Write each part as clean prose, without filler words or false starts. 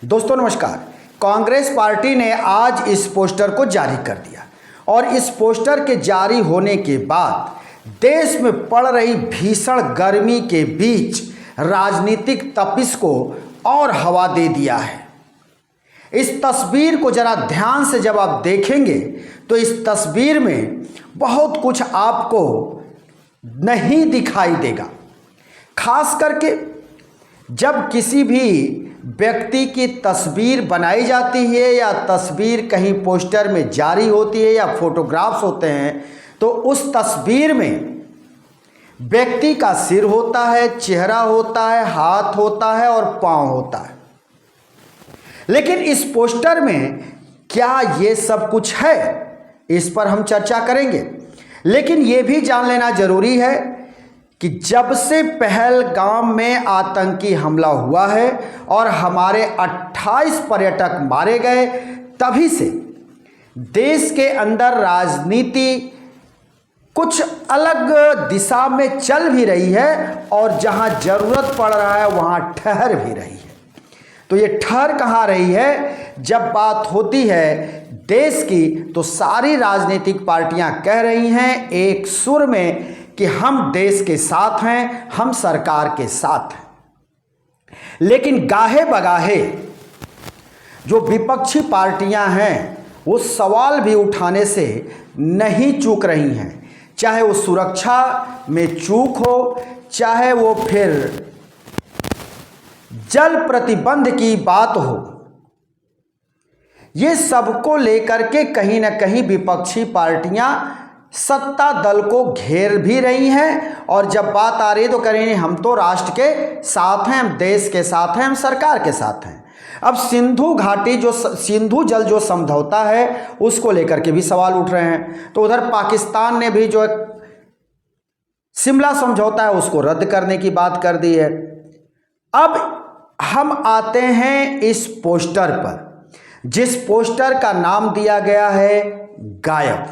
दोस्तों नमस्कार। कांग्रेस पार्टी ने आज इस पोस्टर को जारी कर दिया और इस पोस्टर के जारी होने के बाद देश में पड़ रही भीषण गर्मी के बीच राजनीतिक तपिश को और हवा दे दिया है। इस तस्वीर को जरा ध्यान से जब आप देखेंगे तो इस तस्वीर में बहुत कुछ आपको नहीं दिखाई देगा। खास करके जब किसी भी व्यक्ति की तस्वीर बनाई जाती है या तस्वीर कहीं पोस्टर में जारी होती है या फोटोग्राफ्स होते हैं तो उस तस्वीर में व्यक्ति का सिर होता है, चेहरा होता है, हाथ होता है और पांव होता है। लेकिन इस पोस्टर में क्या ये सब कुछ है, इस पर हम चर्चा करेंगे। लेकिन ये भी जान लेना जरूरी है कि जब से पहलगाम में आतंकी हमला हुआ है और हमारे 28 पर्यटक मारे गए, तभी से देश के अंदर राजनीति कुछ अलग दिशा में चल भी रही है और जहां जरूरत पड़ रहा है वहां ठहर भी रही है। तो ये ठहर कहाँ रही है? जब बात होती है देश की तो सारी राजनीतिक पार्टियां कह रही हैं एक सुर में कि हम देश के साथ हैं, हम सरकार के साथ हैं। लेकिन गाहे बगाहे जो विपक्षी पार्टियां हैं वो सवाल भी उठाने से नहीं चूक रही हैं, चाहे वो सुरक्षा में चूक हो, चाहे वो फिर जल प्रतिबंध की बात हो। ये सबको लेकर के कहीं ना कहीं विपक्षी पार्टियां सत्ता दल को घेर भी रही हैं और जब बात आ रही है तो कह रही हैं हम तो राष्ट्र के साथ हैं, हम देश के साथ हैं, हम सरकार के साथ हैं। अब सिंधु घाटी जो सिंधु जल जो समझौता है उसको लेकर के भी सवाल उठ रहे हैं। तो उधर पाकिस्तान ने भी जो एक शिमला समझौता है उसको रद्द करने की बात कर दी है। अब हम आते हैं इस पोस्टर पर, जिस पोस्टर का नाम दिया गया है गायब।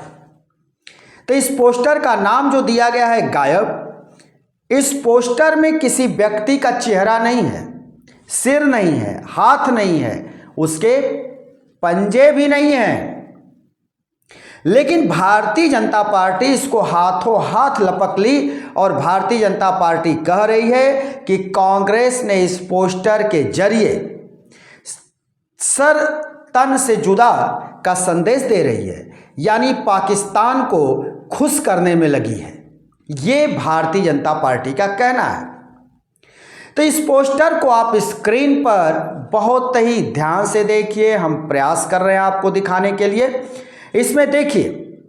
तो इस पोस्टर का नाम जो दिया गया है गायब, इस पोस्टर में किसी व्यक्ति का चेहरा नहीं है, सिर नहीं है, हाथ नहीं है, उसके पंजे भी नहीं हैं। लेकिन भारतीय जनता पार्टी इसको हाथों हाथ लपक ली और भारतीय जनता पार्टी कह रही है कि कांग्रेस ने इस पोस्टर के जरिए सर तन से जुदा का संदेश दे रही है, यानी पाकिस्तान को खुश करने में लगी है। ये भारतीय जनता पार्टी का कहना है। तो इस पोस्टर को आप स्क्रीन पर बहुत ही ध्यान से देखिए, हम प्रयास कर रहे हैं आपको दिखाने के लिए। इसमें देखिए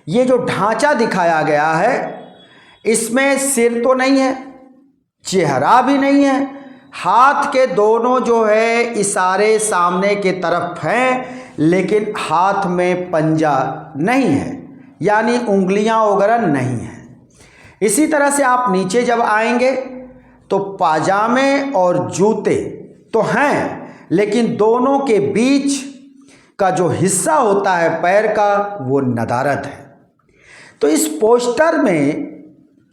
ये जो ढांचा दिखाया गया है इसमें सिर तो नहीं है, चेहरा भी नहीं है, हाथ के दोनों जो है इशारे सामने की तरफ हैं, लेकिन हाथ में पंजा नहीं है, यानी उंगलियां वगैरह नहीं है। इसी तरह से आप नीचे जब आएंगे तो पाजामे और जूते तो हैं, लेकिन दोनों के बीच का जो हिस्सा होता है पैर का वो नदारद है। तो इस पोस्टर में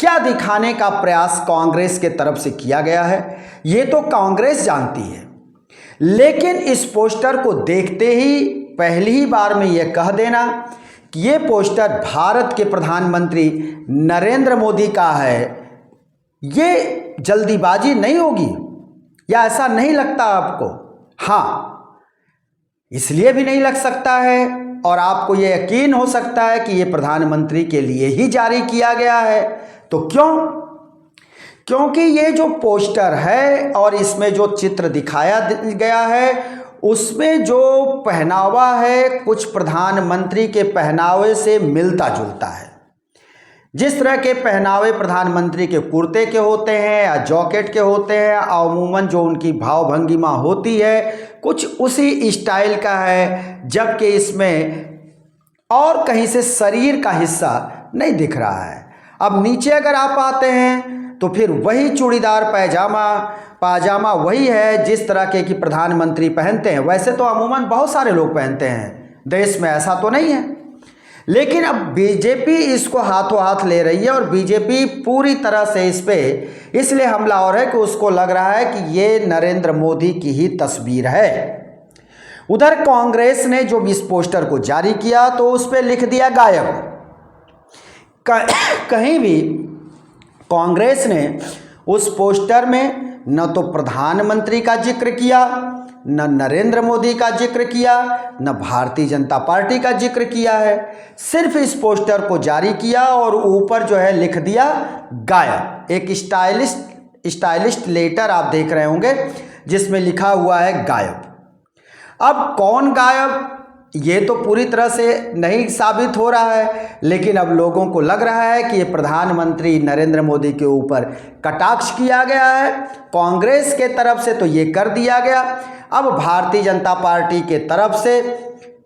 क्या दिखाने का प्रयास कांग्रेस के तरफ से किया गया है ये तो कांग्रेस जानती है। लेकिन इस पोस्टर को देखते ही पहली ही बार में यह कह देना कि ये पोस्टर भारत के प्रधानमंत्री नरेंद्र मोदी का है, ये जल्दीबाजी नहीं होगी या ऐसा नहीं लगता आपको? हाँ, इसलिए भी नहीं लग सकता है और आपको ये यकीन हो सकता है कि ये प्रधानमंत्री के लिए ही जारी किया गया है। तो क्यों? क्योंकि ये जो पोस्टर है और इसमें जो चित्र दिखाया गया है उसमें जो पहनावा है कुछ प्रधानमंत्री के पहनावे से मिलता जुलता है। जिस तरह के पहनावे प्रधानमंत्री के कुर्ते के होते हैं या जैकेट के होते हैं, अमूमन जो उनकी भाव भंगिमा होती है कुछ उसी स्टाइल का है, जबकि इसमें और कहीं से शरीर का हिस्सा नहीं दिख रहा है। अब नीचे अगर आप आते हैं तो फिर वही चूड़ीदार पाजामा वही है जिस तरह के कि प्रधानमंत्री पहनते हैं। वैसे तो अमूमन बहुत सारे लोग पहनते हैं, देश में ऐसा तो नहीं है, लेकिन अब बीजेपी इसको हाथों हाथ ले रही है और बीजेपी पूरी तरह से इस पे इसलिए हमलावर है कि उसको लग रहा है कि ये नरेंद्र मोदी की ही तस्वीर है। उधर कांग्रेस ने जो इस पोस्टर को जारी किया तो उस पर लिख दिया गायब। कहीं भी कांग्रेस ने उस पोस्टर में न तो प्रधानमंत्री का जिक्र किया, न नरेंद्र मोदी का जिक्र किया, न भारतीय जनता पार्टी का जिक्र किया है। सिर्फ इस पोस्टर को जारी किया और ऊपर जो है लिख दिया गायब। एक स्टाइलिस्ट लेटर आप देख रहे होंगे जिसमें लिखा हुआ है गायब। अब कौन गायब ये तो पूरी तरह से नहीं साबित हो रहा है, लेकिन अब लोगों को लग रहा है कि ये प्रधानमंत्री नरेंद्र मोदी के ऊपर कटाक्ष किया गया है। कांग्रेस के तरफ से तो ये कर दिया गया। अब भारतीय जनता पार्टी के तरफ से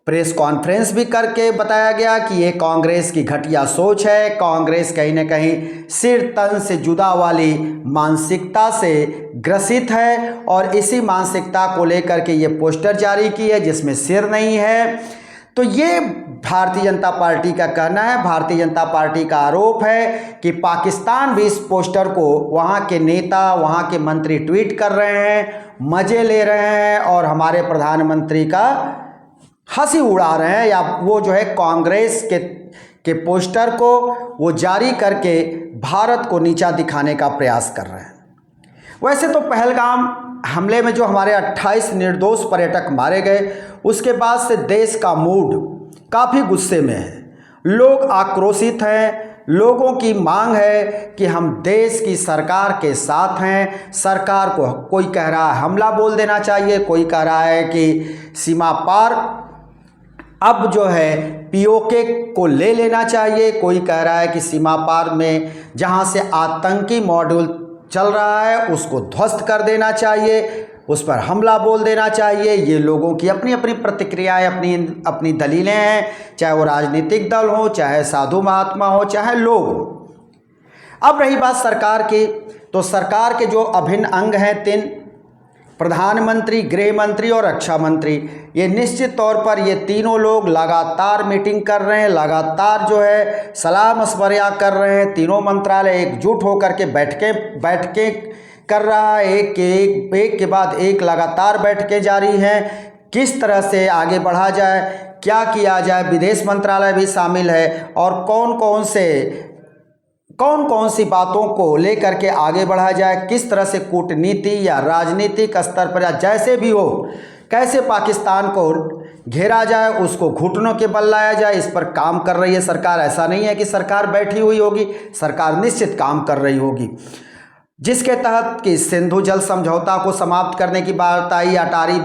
प्रेस कॉन्फ्रेंस भी करके बताया गया कि ये कांग्रेस की घटिया सोच है। कांग्रेस कहीं ना कहीं सिर तन से जुदा वाली मानसिकता से ग्रसित है और इसी मानसिकता को लेकर के ये पोस्टर जारी की है जिसमें सिर नहीं है। तो ये भारतीय जनता पार्टी का कहना है। भारतीय जनता पार्टी का आरोप है कि पाकिस्तान भी इस पोस्टर को, वहाँ के नेता, वहाँ के मंत्री ट्वीट कर रहे हैं, मजे ले रहे हैं और हमारे प्रधानमंत्री का हंसी उड़ा रहे हैं, या वो जो है कांग्रेस के पोस्टर को वो जारी करके भारत को नीचा दिखाने का प्रयास कर रहे हैं। वैसे तो पहलगाम हमले में जो हमारे 28 निर्दोष पर्यटक मारे गए, उसके बाद से देश का मूड काफ़ी गुस्से में है। लोग आक्रोशित हैं। लोगों की मांग है कि हम देश की सरकार के साथ हैं। सरकार को कोई कह रहा है हमला बोल देना चाहिए, कोई कह रहा है कि सीमा पार अब जो है पीओके को ले लेना चाहिए, कोई कह रहा है कि सीमा पार में जहां से आतंकी मॉड्यूल चल रहा है उसको ध्वस्त कर देना चाहिए, उस पर हमला बोल देना चाहिए। ये लोगों की अपनी अपनी प्रतिक्रियाएं, अपनी दलीलें हैं, चाहे वो राजनीतिक दल हो, चाहे साधु महात्मा हो, चाहे लोग हो। अब रही बात सरकार की, तो सरकार के जो अभिन्न अंग हैं 3, प्रधानमंत्री, गृह मंत्री और रक्षा मंत्री, ये निश्चित तौर पर ये तीनों लोग लगातार मीटिंग कर रहे हैं, लगातार जो है सलाह मशवरा कर रहे हैं। तीनों मंत्रालय एकजुट होकर के बैठकें कर रहा है, एक के बाद एक लगातार बैठकें जारी हैं। किस तरह से आगे बढ़ा जाए, क्या किया जाए, विदेश मंत्रालय भी शामिल है और कौन कौन सी बातों को लेकर के आगे बढ़ा जाए, किस तरह से कूटनीति या राजनीतिक स्तर पर या जैसे भी हो, कैसे पाकिस्तान को घेरा जाए, उसको घुटनों के बल लाया जाए, इस पर काम कर रही है सरकार। ऐसा नहीं है कि सरकार बैठी हुई होगी, सरकार निश्चित काम कर रही होगी, जिसके तहत कि सिंधु जल समझौता को समाप्त करने की बात आई, अटारी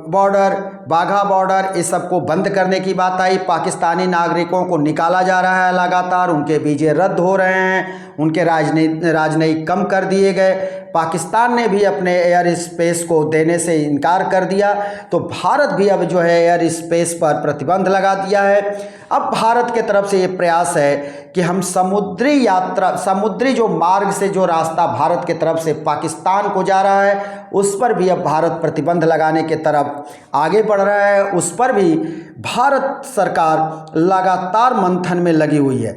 बॉर्डर, बाघा बॉर्डर, इस सब को बंद करने की बात आई। पाकिस्तानी नागरिकों को निकाला जा रहा है लगातार, उनके वीजे रद्द हो रहे हैं, उनके राजनयिक कम कर दिए गए। पाकिस्तान ने भी अपने एयर स्पेस को देने से इनकार कर दिया, तो भारत भी अब जो है एयर स्पेस पर प्रतिबंध लगा दिया है। अब भारत के तरफ से ये प्रयास है कि हम समुद्री जो मार्ग से जो रास्ता भारत के तरफ से पाकिस्तान को जा रहा है, उस पर भी अब भारत प्रतिबंध लगाने के तरफ आगे बढ़ रहा है। उस पर भी भारत सरकार लगातार मंथन में लगी हुई है।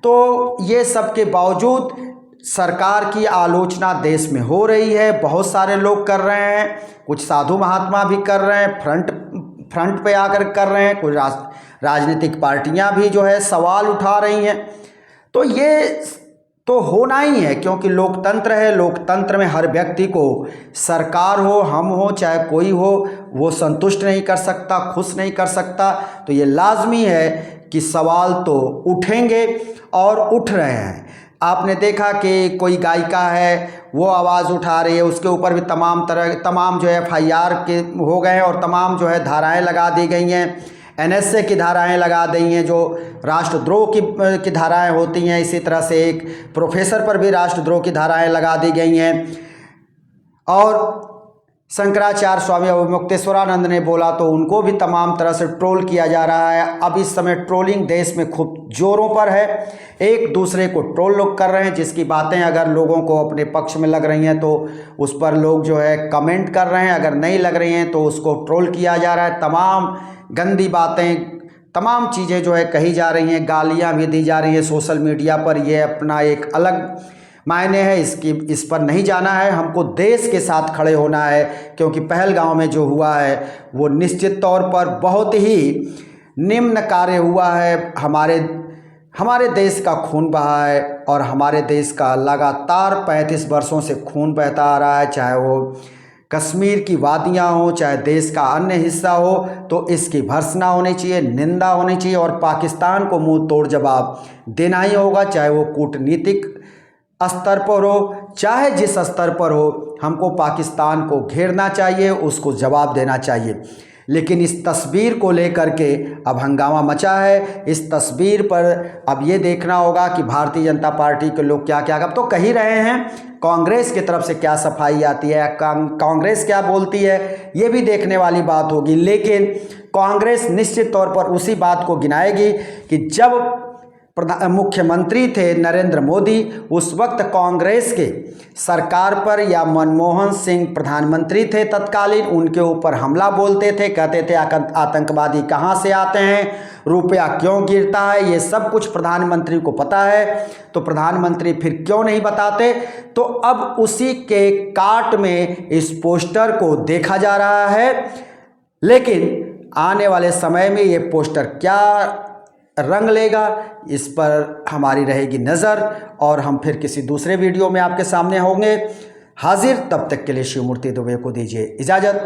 तो ये सब के बावजूद सरकार की आलोचना देश में हो रही है, बहुत सारे लोग कर रहे हैं, कुछ साधु महात्मा भी कर रहे हैं, फ्रंट पे आकर कर रहे हैं, कुछ राजनीतिक पार्टियां भी जो है सवाल उठा रही हैं। तो ये तो होना ही है, क्योंकि लोकतंत्र है। लोकतंत्र में हर व्यक्ति को, सरकार हो, हम हो, चाहे कोई हो, वो संतुष्ट नहीं कर सकता, खुश नहीं कर सकता। तो ये लाजमी है कि सवाल तो उठेंगे और उठ रहे हैं। आपने देखा कि कोई गायिका है, वो आवाज़ उठा रही है, उसके ऊपर भी तमाम जो है FIR के हो गए हैं और तमाम जो है धाराएं लगा दी गई हैं, NSA की धाराएं लगा दी हैं, जो राष्ट्रद्रोह की धाराएं होती हैं। इसी तरह से एक प्रोफेसर पर भी राष्ट्रद्रोह की धाराएं लगा दी गई हैं। और शंकराचार्य स्वामी अवमुक्तेश्वरानंद ने बोला तो उनको भी तमाम तरह से ट्रोल किया जा रहा है। अब इस समय ट्रोलिंग देश में खूब जोरों पर है, एक दूसरे को ट्रोल लोग कर रहे हैं, जिसकी बातें अगर लोगों को अपने पक्ष में लग रही हैं तो उस पर लोग जो है कमेंट कर रहे हैं, अगर नहीं लग रही हैं तो उसको ट्रोल किया जा रहा है। तमाम गंदी बातें, तमाम चीज़ें जो है कही जा रही हैं, गालियाँ भी दी जा रही हैं सोशल मीडिया पर। ये अपना एक अलग मायने है, इस पर नहीं जाना है। हमको देश के साथ खड़े होना है, क्योंकि पहलगाम में जो हुआ है वो निश्चित तौर पर बहुत ही निम्न कार्य हुआ है। हमारे देश का खून बहा है और हमारे देश का लगातार 35 वर्षों से खून बहता आ रहा है, चाहे वो कश्मीर की वादियाँ हो, चाहे देश का अन्य हिस्सा हो, तो इसकी भर्त्सना होनी चाहिए, निंदा होनी चाहिए और पाकिस्तान को मुंह तोड़ जवाब देना ही होगा, चाहे वो कूटनीतिक स्तर पर हो, चाहे जिस स्तर पर हो। हमको पाकिस्तान को घेरना चाहिए, उसको जवाब देना चाहिए। लेकिन इस तस्वीर को लेकर के अब हंगामा मचा है। इस तस्वीर पर अब ये देखना होगा कि भारतीय जनता पार्टी के लोग क्या क्या अब तो कह ही रहे हैं, कांग्रेस की तरफ से क्या सफाई आती है, कांग्रेस क्या बोलती है, ये भी देखने वाली बात होगी। लेकिन कांग्रेस निश्चित तौर पर उसी बात को गिनाएगी कि जब मुख्यमंत्री थे नरेंद्र मोदी, उस वक्त कांग्रेस के सरकार पर या मनमोहन सिंह प्रधानमंत्री थे तत्कालीन, उनके ऊपर हमला बोलते थे, कहते थे आतंकवादी कहाँ से आते हैं, रुपया क्यों गिरता है, ये सब कुछ प्रधानमंत्री को पता है। तो प्रधानमंत्री फिर क्यों नहीं बताते? तो अब उसी के काट में इस पोस्टर को देखा जा रहा है। लेकिन आने वाले समय में ये पोस्टर क्या रंग लेगा, इस पर हमारी रहेगी नज़र और हम फिर किसी दूसरे वीडियो में आपके सामने होंगे हाजिर। तब तक के लिए शिवमूर्ति दुबे को दीजिए इजाज़त।